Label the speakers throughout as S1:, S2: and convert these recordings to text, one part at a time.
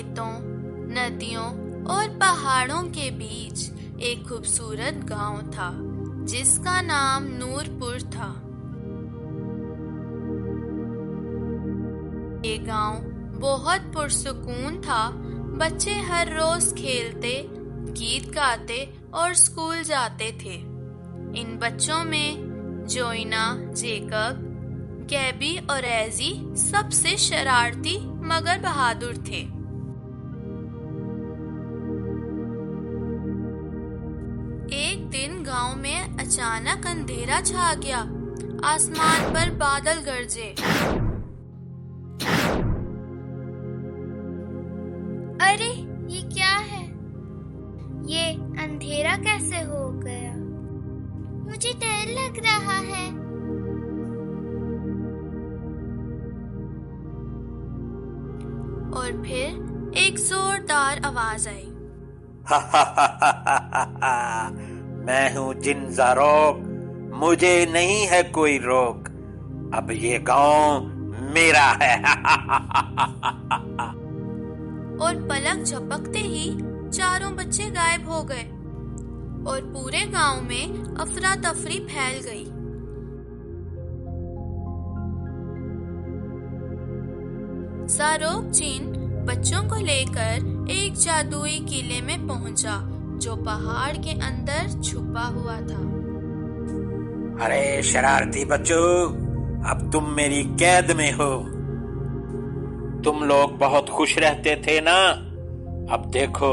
S1: खेतों, नदियों और पहाड़ों के बीच एक खूबसूरत गांव था जिसका नाम नूरपुर था। ये गांव बहुत पुरसुकून था। बच्चे हर रोज खेलते, गीत गाते और स्कूल जाते थे। इन बच्चों में जोइना, जेकब, गैबी और एजी सबसे शरारती मगर बहादुर थे। एक दिन गांव में अचानक अंधेरा छा गया। आसमान पर बादल गरजे।
S2: अरे ये क्या है? ये अंधेरा कैसे हो गया? मुझे डर लग रहा है।
S1: और फिर एक जोरदार आवाज आई।
S3: मैं हूँ जिन ज़ारोक, मुझे नहीं है कोई रोक। अब ये गांव मेरा है।
S1: और पलक झपकते ही चारों बच्चे गायब हो गए और पूरे गांव में अफरा तफरी फैल गई। ज़ारोक जिन बच्चों को लेकर एक जादुई किले में पहुंचा जो पहाड़ के अंदर छुपा हुआ था।
S3: अरे शरारती बच्चों, अब तुम मेरी कैद में हो। तुम लोग बहुत खुश रहते थे ना, अब देखो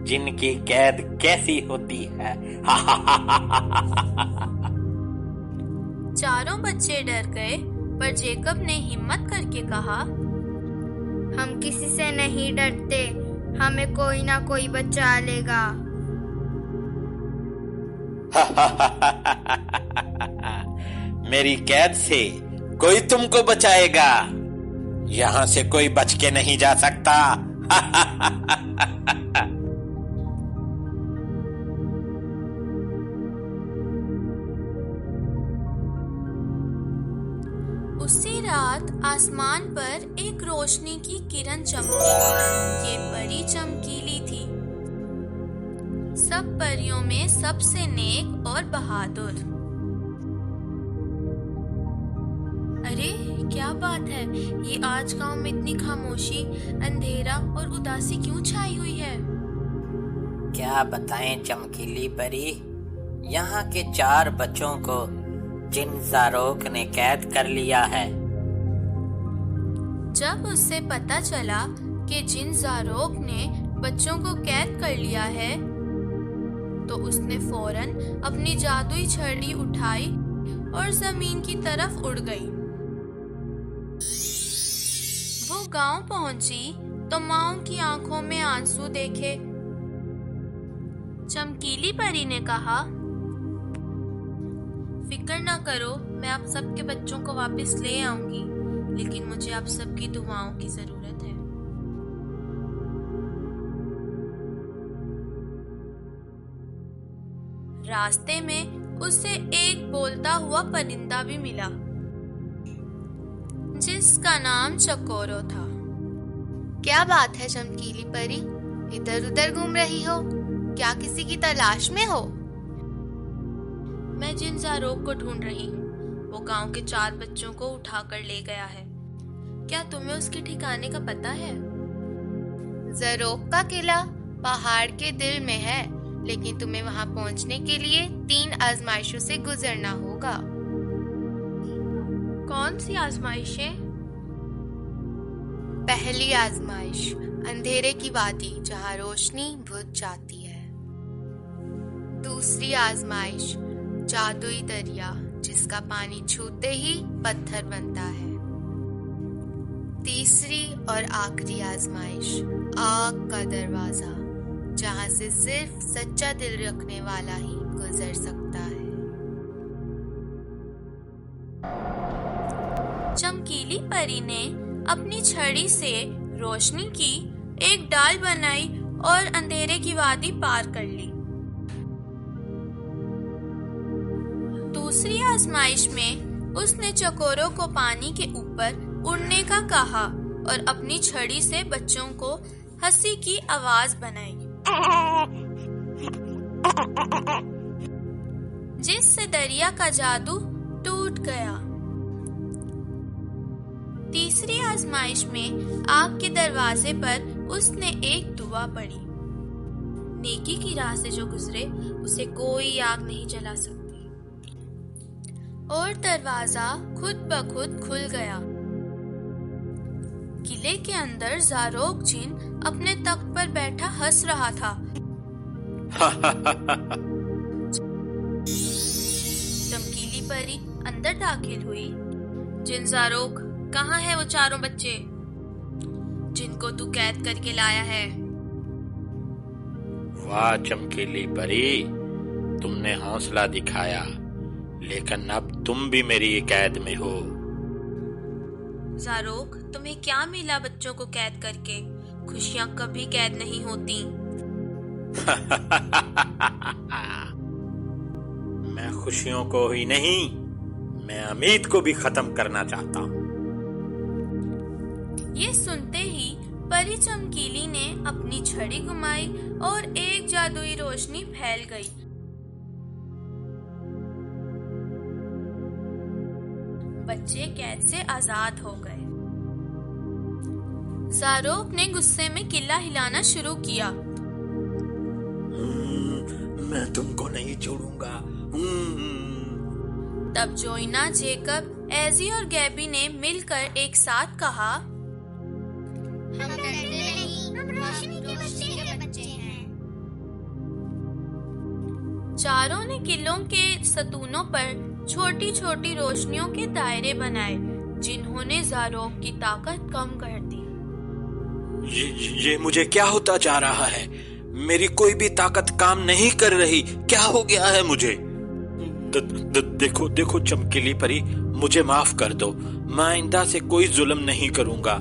S3: जिनकी कैद कैसी होती है।
S1: चारों बच्चे डर गए, पर जेकब ने हिम्मत करके कहा,
S2: हम किसी से नहीं डरते, हमें कोई ना कोई बचा लेगा।
S3: मेरी कैद से कोई तुमको बचाएगा। यहाँ से कोई बच के नहीं जा सकता।
S1: उसी रात आसमान पर एक रोशनी की किरण चमकी। ये परी चमकीली थी, सब परियों में सबसे नेक और बहादुर। अरे क्या बात है, ये आज गांव में इतनी खामोशी, अंधेरा और उदासी क्यों छाई हुई है?
S4: क्या बताएं चमकीली परी, यहाँ के 4 बच्चों को जिन ज़ारोक ने कैद कर लिया है।
S1: जब उससे पता चला कि जिन ज़ारोक ने बच्चों को कैद कर लिया है, तो उसने फौरन अपनी जादुई छड़ी उठाई और जमीन की तरफ उड़ गई। वो गांव पहुंची तो माँ की आंखों में आंसू देखे। चमकीली परी ने कहा, फिक्र ना करो, मैं आप सबके बच्चों को वापस ले आऊंगी, लेकिन मुझे आप सबकी दुआओं की जरूरत है। रास्ते में उसे एक बोलता हुआ परिंदा भी मिला जिसका नाम चकोरो था।
S2: क्या बात है चमकीली परी, इधर उधर घूम रही हो? क्या किसी की तलाश में हो?
S1: मैं जिन ज़ारोक को ढूंढ रही हूँ। वो गांव के 4 बच्चों को उठाकर ले गया है। क्या तुम्हें उसके ठिकाने का पता है?
S2: ज़ारोक का किला पहाड़ के दिल में है, लेकिन तुम्हें वहां पहुंचने के लिए 3 आजमाइशों से गुजरना होगा।
S1: कौन सी आजमाइशें?
S2: पहली आजमाइश अंधेरे की वादी जहां रोशनी बुझ जाती है। दूसरी आजमाइश जादुई दरिया जिसका पानी छूते ही पत्थर बनता है। तीसरी और आखिरी आजमाइश आग का दरवाजा जहां से सिर्फ सच्चा दिल रखने वाला ही गुजर सकता है।
S1: चमकीली परी ने अपनी छड़ी से रोशनी की एक डाल बनाई और अंधेरे की वादी पार कर ली। दूसरी आजमाइश में उसने चकोरों को पानी के ऊपर उड़ने का कहा और अपनी छड़ी से बच्चों को हंसी की आवाज बनाई, जिससे दरिया का जादू टूट गया। तीसरी आजमाइश में आग के दरवाजे पर उसने एक दुआ पढ़ी, नेकी की राह से जो गुजरे उसे कोई आग नहीं जला सकती। और दरवाजा खुद ब खुद खुल गया। किले के अंदर ज़ारोक जिन अपने तख्त पर बैठा हंस रहा था। चमकीली परी अंदर दाखिल हुई। जिन ज़ारोक, कहाँ है वो चारों बच्चे जिनको तू कैद करके लाया है?
S3: वाह चमकीली परी, तुमने हौसला दिखाया, लेकिन अब तुम भी मेरी कैद में हो।
S1: ज़ारोक, तुम्हें क्या मिला बच्चों को कैद करके? खुशियां कभी कैद नहीं होती।
S3: मैं खुशियों को ही नहीं, मैं उम्मीद को भी खत्म करना चाहता हूँ।
S1: ये सुनते ही परी चमकीली ने अपनी छड़ी घुमाई और एक जादुई रोशनी फैल गई। बच्चे कैद से आजाद हो गए। ज़ारोक ने गुस्से में किला हिलाना शुरू किया।
S3: मैं तुमको नहीं छोड़ूंगा।
S1: तब जोइना, जेकब, एजी और गैबी ने मिलकर एक साथ कहा,
S2: हम डरते नहीं, हम रोशनी के बच्चे हैं।
S1: चारों ने किलों के सतूनों पर छोटी छोटी रोशनियों के दायरे बनाए, जिन्होंने ज़ारोक की ताकत कम कर दी।
S3: ये मुझे क्या होता जा रहा है? मेरी कोई भी ताकत काम नहीं कर रही। क्या हो गया है मुझे? देखो चमकीली परी, मुझे माफ कर दो। मैं आइंदा से कोई जुल्म नहीं करूंगा।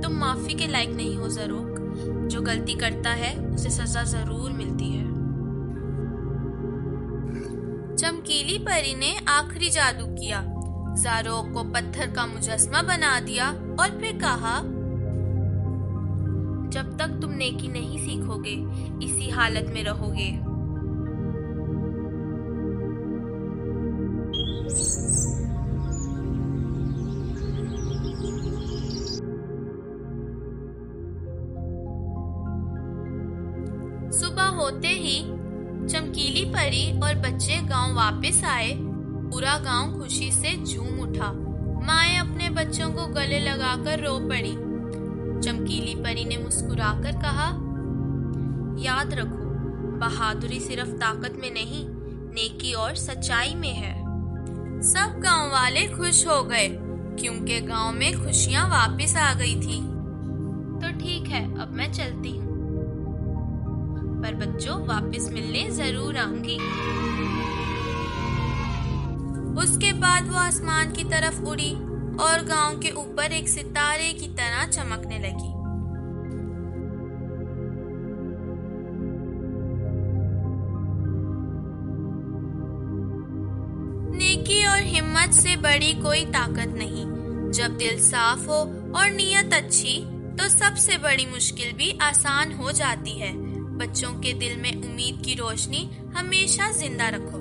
S1: तुम माफी के लायक नहीं हो ज़ारोक। जो गलती करता है उसे सजा जरूर मिलती है। चमकीली परी ने आखिरी जादू किया। ज़ारोक को पत्थर का मुजस्मा बना दिया और फिर कहा, जब तक तुम नेकी नहीं सीखोगे, इसी हालत में रहोगे। सुबह होते ही चमकीली परी और बच्चे गांव वापस आए। पूरा गांव खुशी से झूम उठा। माएं अपने बच्चों को गले लगाकर रो पड़ी। चमकीली परी ने मुस्कुराकर कहा, याद रखो, बहादुरी सिर्फ ताकत में नहीं, नेकी और सच्चाई में है। सब गांव वाले खुश हो गए क्योंकि गांव में खुशियां वापस आ गई थी। तो ठीक है, अब मैं चलती हूँ, पर बच्चों वापस मिलने जरूर आऊंगी। उसके बाद वो आसमान की तरफ उड़ी और गांव के ऊपर एक सितारे की तरह चमकने लगी। नेकी और हिम्मत से बड़ी कोई ताकत नहीं। जब दिल साफ हो और नीयत अच्छी, तो सबसे बड़ी मुश्किल भी आसान हो जाती है। बच्चों के दिल में उम्मीद की रोशनी हमेशा जिंदा रखो।